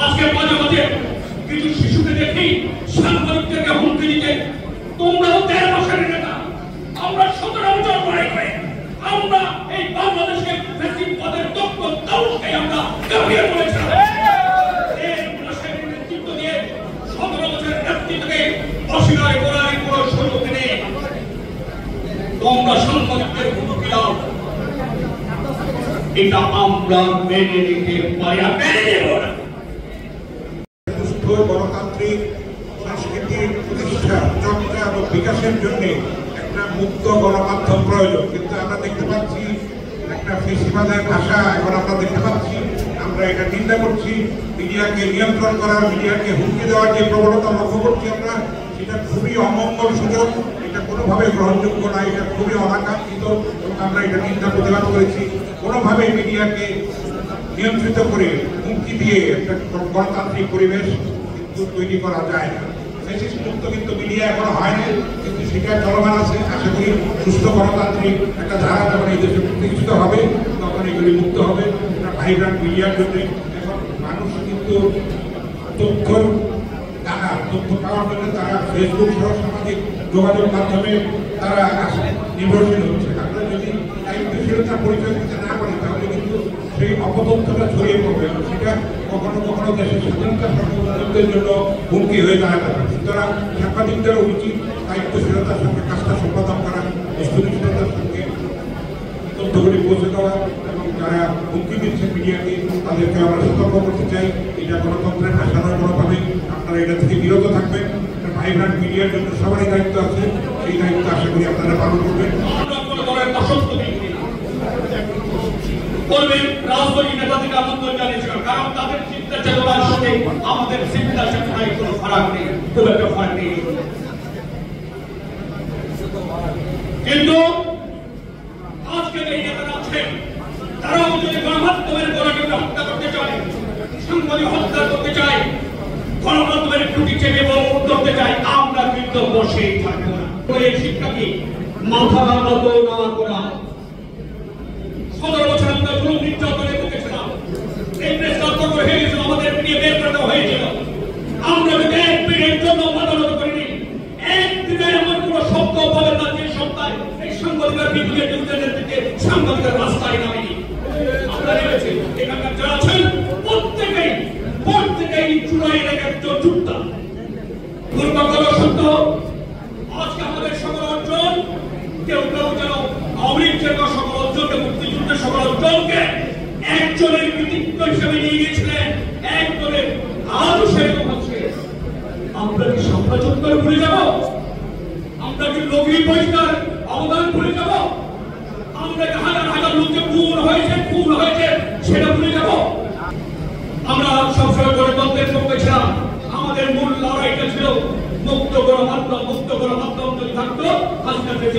আজকে মাঝে মাঝে কিছু শিশুকে দেখি সাংবাদিকদেরকে হুমকি দিতে, তোমরাও 13 বছরের নেতা, আমরা 17 বছর পরে করে আমরা এই বাংলাদেশকে ফ্যাসিস্ট পদের দক্ষ তাউসকে আমরা কামিয়ে করেছিলাম। এই রাশিয়ার নেতৃত্ব দিয়ে 17 বছরের নেতৃত্বকে অস্বীকার করার কোনো সুযোগ নেই। তোমরা সাংবাদিকদের হুমকি দাও, এটা আমরা মেনে নিতে পারি না, মেনে নেব না। সুস্থ গণতান্ত্রিক সংস্কৃতির প্রতিষ্ঠা, চর্চা এবং বিকাশের জন্য একটা মুক্ত গণমাধ্যম প্রয়োজন। কিন্তু আমরা দেখতে পাচ্ছি একটা ফেসিবাদের ভাষা এখন আমরা দেখতে পাচ্ছি। আমরা এটা নিন্দা করছি। মিডিয়াকে নিয়ন্ত্রণ করার, মিডিয়াকে হুমকি দেওয়ার যে প্রবণতা লক্ষ্য করছি আমরা, সেটা খুবই অমঙ্গল সূচক। এটা কোনোভাবে গ্রহণযোগ্য না, এটা খুবই অনাকাঙ্ক্ষিত এবং আমরা এটা নিন্দা প্রতিবাদ করেছি। কোনোভাবে মিডিয়াকে নিয়ন্ত্রিত করে হুমকি দিয়ে একটা গণতান্ত্রিক পরিবেশ কিন্তু তৈরি করা যায় না। ফ্যাসিস্ট মুক্ত কিন্তু মিডিয়া এখনো হয়নি, কিন্তু সেটা চলমান আছে। আশা করি সুস্থ গণতান্ত্রিক একটা ধারা যখন এই দেশে প্রতিষ্ঠিত হবে তখন এগুলি মুক্ত হবে। ভাইব্রান্ট মিডিয়ার জন্য এখন মানুষ কিন্তু তথ্যর টাকা, তথ্য পাওয়ার জন্য তারা ফেসবুক সহ সামাজিক যোগাযোগ মাধ্যমে তারা নির্ভরশীল হচ্ছে। আমরা যদি দায়িত্বশীলতার পরিচয় দিতে না পারি তাহলে কিন্তু সেই অপতথ্যটা ছড়িয়ে পড়বে, সেটা কখনো কখনো দেশের স্বাধীনতা সার্বভৌমত্বের জন্য হুমকি হয়ে দাঁড়াতে পারে। সুতরাং সাংবাদিকদেরও উচিত দায়িত্বশীলতার সঙ্গে কাজটা সম্পাদন করা, স্থিতিশীলতার সঙ্গে তথ্যগুলি পৌঁছে দেওয়া এবং যারা হুমকি দিচ্ছে মিডিয়াকে তাদেরকে আমরা সতর্ক করতে চাই। এটা গণতন্ত্রের ভাষা নয়, কোনোভাবেই আপনারা এটা থেকে বিরত থাকবেন। ভাইব্রান্ট মিডিয়ার জন্য সবারই দায়িত্ব আছে, সেই দায়িত্ব আশা করি আপনারা পালন করবেন। রাজনৈতিক নেতাদেরকে আমন্ত্রণ জানিয়েছিলাম, কারণ তাদের চিন্তা চেতনার সাথে আমাদের চিন্তা চেতনায় কোনো ফারাক নেই, খুব একটা ফারাক নেই। কিন্তু আজকে এই নেতারা আছেন, তারাও যদি গণমাধ্যমের গণকে হত্যা করতে চায়, সাংবাদিক হত্যা করতে চায়, গণমাধ্যমের টুটি চেপে করতে চায়, আমরা কিন্তু বসেই থাকবো না। এই শিক্ষা কি মাথা নত না করা। 17 বছর আমরা জুলুম নির্যাতনে ভুগেছিলাম, এই প্রেস কর্তব্য হয়ে গেছিল, আমাদের নিয়ে বের করে দেওয়া হয়েছিল। আমরা যদি এক মিনিটের জন্য মাথা নত করিনি, একদিনে এমন কোন শব্দ বলেন না যে সপ্তাহে এই সাংবাদিকের বিদ্যুতের যুদ্ধের দিকে সাংবাদিকের রাস্তায় নামেনি। আমরা নেমেছি, এখানকার যারা আছেন প্রত্যেকেই চূড়াই রেখে যুক্তা। দুর্ভাগ্য সত্য আজকে আমাদের সকল অর্জন, কেউ কেউ যেন আওয়ামীর সকল অর্জনকে, মুক্তিযুদ্ধের সকল অর্জনকে একজনের কৃতিত্ব হিসেবে নিয়ে গিয়েছিলেন, একজনের আরো সেরকম হচ্ছে। আমরা কি সাম্রাজ্য ভুলে যাব? আমরা কি নগরী পরিষ্কার অবদান ভুলে যাব? আমরা কি হাজার হাজার লোককে খুন হয়েছে সেটা ভুলে যাব? আমরা সবসময় গণতন্ত্রের পক্ষে ছিলাম। আমাদের মূল লড়াইটা ছিল মুক্ত গণমাধ্যম যদি থাকতো হাসিনা থেকে